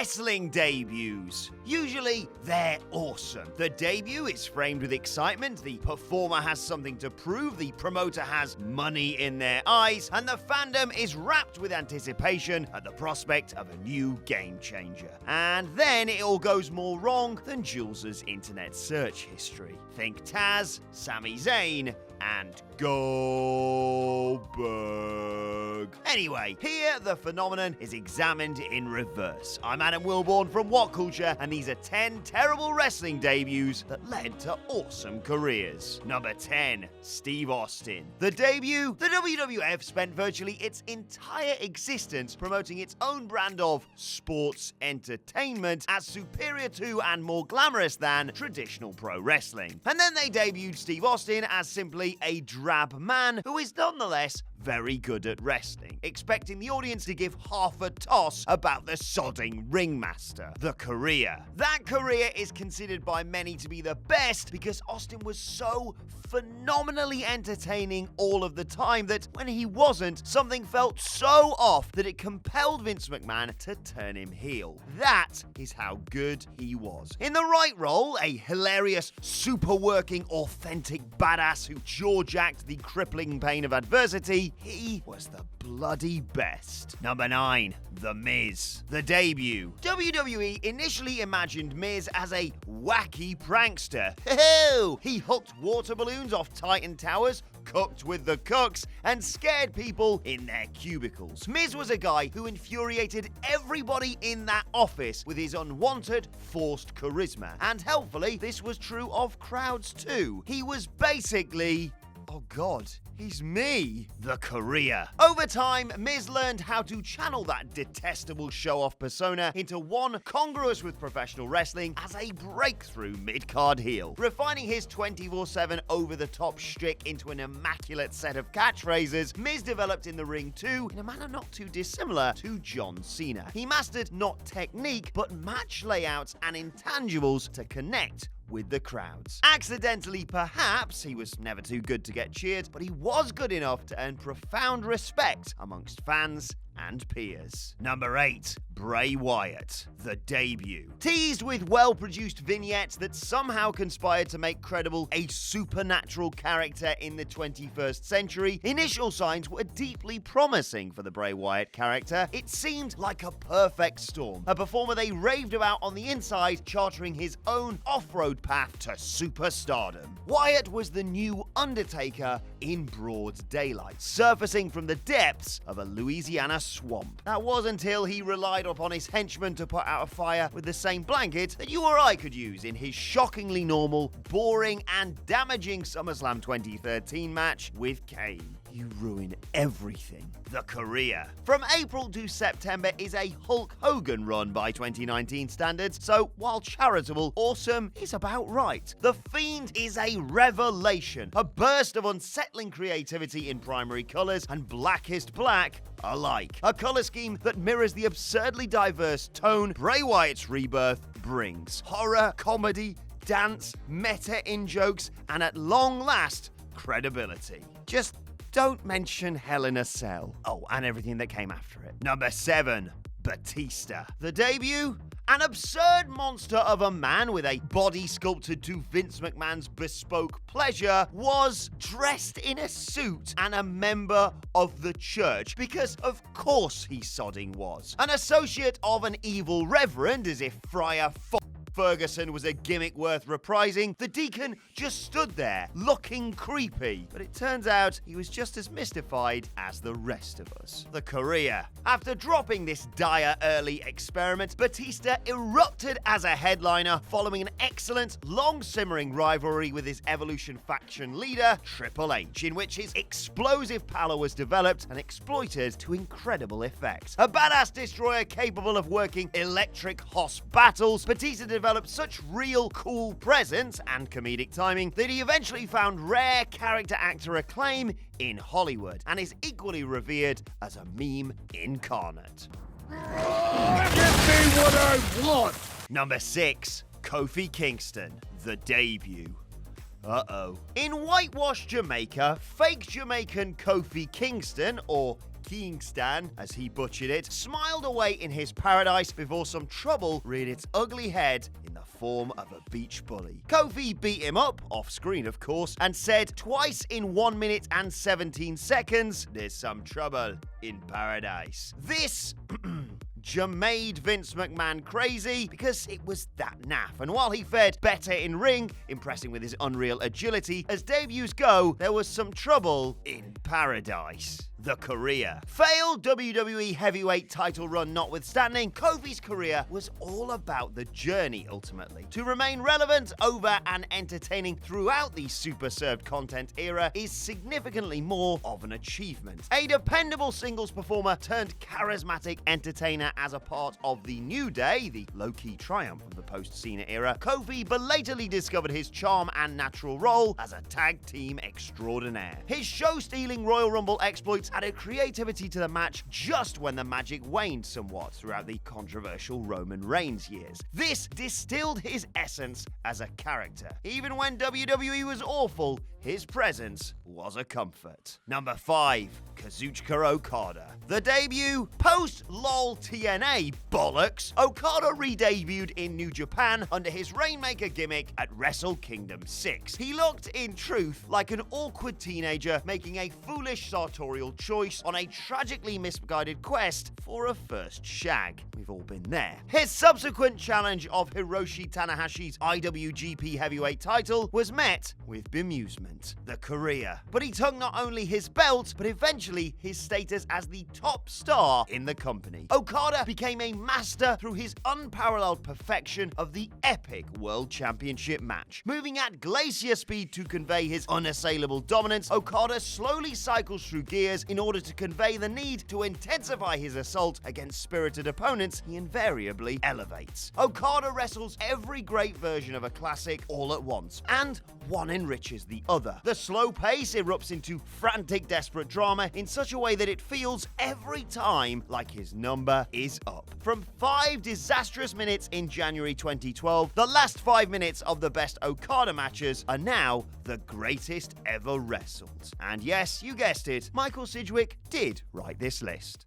Wrestling debuts. Usually, they're awesome. The debut is framed with excitement, the performer has something to prove, the promoter has money in their eyes, and the fandom is wrapped with anticipation at the prospect of a new game changer. And then it all goes more wrong than Jules's internet search history. Think Taz, Sami Zayn, and Goldberg. Anyway, here the phenomenon is examined in reverse. I'm Adam Wilborn from What Culture, and these are 10 terrible wrestling debuts that led to awesome careers. Number 10, Steve Austin. The debut, the WWF spent virtually its entire existence promoting its own brand of sports entertainment as superior to and more glamorous than traditional pro wrestling. And then they debuted Steve Austin as simply a drab man who is nonetheless very good at wrestling, expecting the audience to give half a toss about the sodding ringmaster. The career. That career is considered by many to be the best because Austin was so phenomenally entertaining all of the time that when he wasn't, something felt so off that it compelled Vince McMahon to turn him heel. That is how good he was. In the right role, a hilarious, super working, authentic badass who jaw-jacked the crippling pain of adversity, he was the bloody best. Number 9, The Miz. The debut. WWE initially imagined Miz as a wacky prankster. He hooked water balloons off Titan Towers, cooked with the cooks, and scared people in their cubicles. Miz was a guy who infuriated everybody in that office with his unwanted, forced charisma. And helpfully, this was true of crowds too. He was basically... oh God, he's me. The career. Over time, Miz learned how to channel that detestable show-off persona into one congruous with professional wrestling as a breakthrough mid-card heel. Refining his 24/7 over-the-top shtick into an immaculate set of catchphrases, Miz developed in the ring too, in a manner not too dissimilar to John Cena. He mastered not technique, but match layouts and intangibles to connect with the crowds. Accidentally, perhaps, he was never too good to get cheered, but he was good enough to earn profound respect amongst fans and peers. Number 8, Bray Wyatt. The debut. Teased with well-produced vignettes that somehow conspired to make credible a supernatural character in the 21st century, initial signs were deeply promising for the Bray Wyatt character. It seemed like a perfect storm. A performer they raved about on the inside, chartering his own off-road path to superstardom. Wyatt was the new Undertaker in broad daylight, surfacing from the depths of a Louisiana swamp. That was until he relied upon his henchmen to put out a fire with the same blanket that you or I could use in his shockingly normal, boring, and damaging SummerSlam 2013 match with Kane. You ruin everything. The career. From April to September is a Hulk Hogan run by 2019 standards, so while charitable, awesome is about right. The Fiend is a revelation, a burst of unsettling creativity in primary colors and blackest black alike. A color scheme that mirrors the absurdly diverse tone Bray Wyatt's rebirth brings. Horror, comedy, dance, meta in-jokes, and at long last, credibility. Just don't mention Hell in a Cell. Oh, and everything that came after it. Number 7, Batista. The debut? An absurd monster of a man with a body sculpted to Vince McMahon's bespoke pleasure was dressed in a suit and a member of the church, because of course he sodding was. An associate of an evil reverend, as if Friar Ferguson was a gimmick worth reprising, the deacon just stood there, looking creepy. But it turns out he was just as mystified as the rest of us. The career. After dropping this dire early experiment, Batista erupted as a headliner following an excellent, long-simmering rivalry with his Evolution faction leader, Triple H, in which his explosive power was developed and exploited to incredible effect. A badass destroyer capable of working electric hoss battles, Batista developed such real cool presence and comedic timing that he eventually found rare character actor acclaim in Hollywood and is equally revered as a meme incarnate. Give me what I want! Number 6, Kofi Kingston, the debut. In whitewashed Jamaica, fake Jamaican Kofi Kingston, or Kingston, as he butchered it, smiled away in his paradise before some trouble reared its ugly head in the form of a beach bully. Kofi beat him up, off screen of course, and said twice in 1 minute and 17 seconds, "There's some trouble in paradise." This made Vince McMahon crazy because it was that naff. And while he fared better in ring, impressing with his unreal agility, as debuts go, there was some trouble in paradise. The career. Failed WWE heavyweight title run notwithstanding, Kofi's career was all about the journey ultimately. To remain relevant, over, and entertaining throughout the super served content era is significantly more of an achievement. A dependable singles performer turned charismatic entertainer as a part of the New Day, the low-key triumph of the post-Cena era, Kofi belatedly discovered his charm and natural role as a tag team extraordinaire. His show-stealing Royal Rumble exploits added creativity to the match just when the magic waned somewhat throughout the controversial Roman Reigns years. This distilled his essence as a character. Even when WWE was awful, his presence was a comfort. Number 5. Kazuchika Okada. The debut post-LOL TNA bollocks, Okada re-debuted in New Japan under his Rainmaker gimmick at Wrestle Kingdom 6. He looked, in truth, like an awkward teenager making a foolish sartorial choice on a tragically misguided quest for a first shag. We've all been there. His subsequent challenge of Hiroshi Tanahashi's IWGP Heavyweight title was met with bemusement. The career. But he took not only his belt, but eventually his status as the top star in the company. Okada became a master through his unparalleled perfection of the epic World Championship match. Moving at glacier speed to convey his unassailable dominance, Okada slowly cycles through gears in order to convey the need to intensify his assault against spirited opponents he invariably elevates. Okada wrestles every great version of a classic all at once, and one enriches the other. The slow pace erupts into frantic, desperate drama in such a way that it feels every time like his number is up. From 5 disastrous minutes in January 2012, the last 5 minutes of the best Okada matches are now the greatest ever wrestled. And yes, you guessed it, Michael Sidgwick did write this list.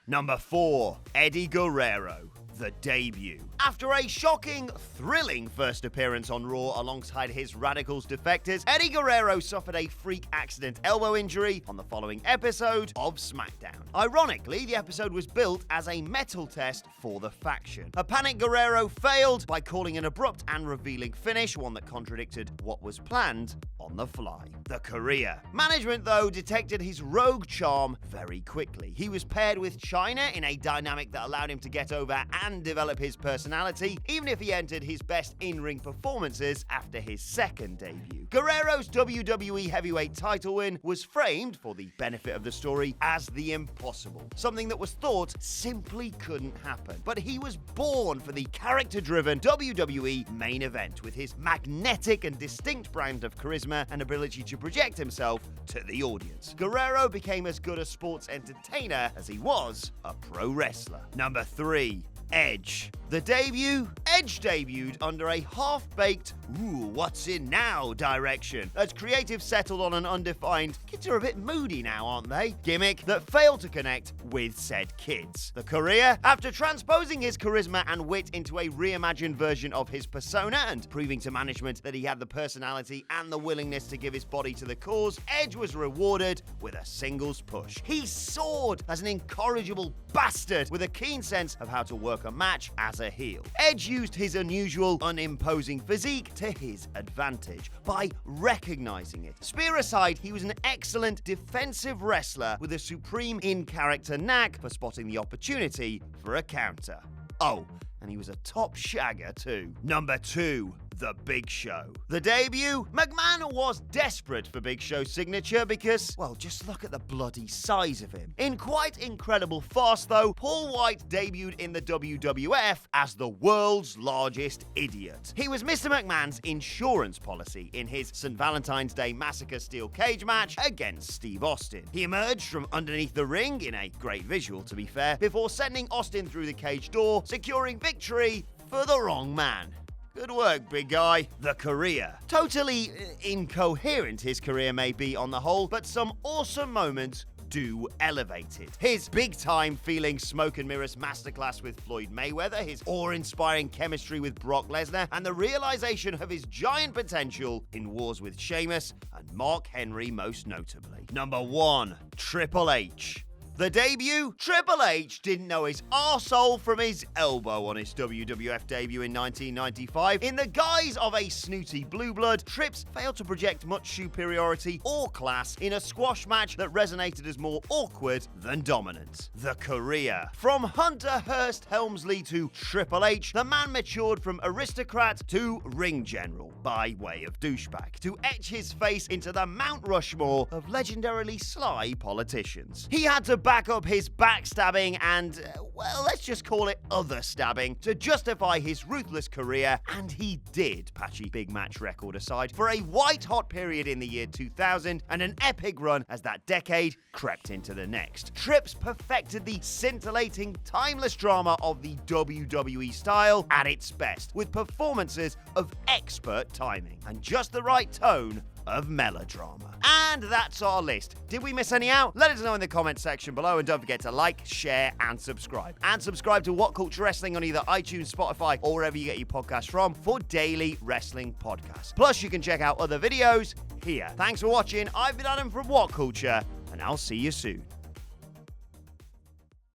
Number 4. Eddie Guerrero. The debut. After a shocking, thrilling first appearance on Raw alongside his Radicals defectors, Eddie Guerrero suffered a freak accident elbow injury on the following episode of SmackDown. Ironically, the episode was built as a metal test for the faction. A panicked Guerrero failed by calling an abrupt and revealing finish, one that contradicted what was planned on the fly. The career. Management, though, detected his rogue charm very quickly. He was paired with Chyna in a dynamic that allowed him to get over and develop his personality, even if he entered his best in-ring performances after his second debut. Guerrero's WWE Heavyweight title win was framed, for the benefit of the story, as the impossible, something that was thought simply couldn't happen. But he was born for the character-driven WWE main event, with his magnetic and distinct brand of charisma and ability to project himself to the audience. Guerrero became as good a sports entertainer as he was a pro wrestler. Number 3. Edge. The debut? Edge debuted under a half-baked, ooh, what's in now direction, as creative settled on an undefined, kids are a bit moody now, aren't they, gimmick that failed to connect with said kids. The career? After transposing his charisma and wit into a reimagined version of his persona and proving to management that he had the personality and the willingness to give his body to the cause, Edge was rewarded with a singles push. He soared as an incorrigible bastard with a keen sense of how to work a match as a heel. Edge used his unusual, unimposing physique to his advantage by recognizing it. Spear aside, he was an excellent defensive wrestler with a supreme in-character knack for spotting the opportunity for a counter. Oh, and he was a top shagger too. Number 2. The Big Show. The debut? McMahon was desperate for Big Show's signature because, well, just look at the bloody size of him. In quite incredible farce, though, Paul White debuted in the WWF as the world's largest idiot. He was Mr. McMahon's insurance policy in his St. Valentine's Day Massacre steel cage match against Steve Austin. He emerged from underneath the ring, in a great visual to be fair, before sending Austin through the cage door, securing victory for the wrong man. Good work, big guy. The career. Totally incoherent his career may be on the whole, but some awesome moments do elevate it. His big-time feeling smoke and mirrors masterclass with Floyd Mayweather, his awe-inspiring chemistry with Brock Lesnar, and the realization of his giant potential in wars with Sheamus and Mark Henry most notably. Number 1. Triple H. The debut? Triple H didn't know his arsehole from his elbow on his WWF debut in 1995. In the guise of a snooty blue blood, Trips failed to project much superiority or class in a squash match that resonated as more awkward than dominant. The career. From Hunter Hearst Helmsley to Triple H, the man matured from aristocrat to ring general, by way of douchebag, to etch his face into the Mount Rushmore of legendarily sly politicians. He had to back up his backstabbing and, well, let's just call it other stabbing to justify his ruthless career, and he did, patchy big match record aside, for a white-hot period in the year 2000 and an epic run as that decade crept into the next. Trips perfected the scintillating, timeless drama of the WWE style at its best, with performances of expert timing and just the right tone of melodrama. And that's our list. Did we miss any out? Let us know in the comment section below, and don't forget to like, share, and subscribe. And subscribe to What Culture Wrestling on either iTunes, Spotify, or wherever you get your podcasts from for daily wrestling podcasts. Plus, you can check out other videos here. Thanks for watching. I've been Adam from What Culture, and I'll see you soon.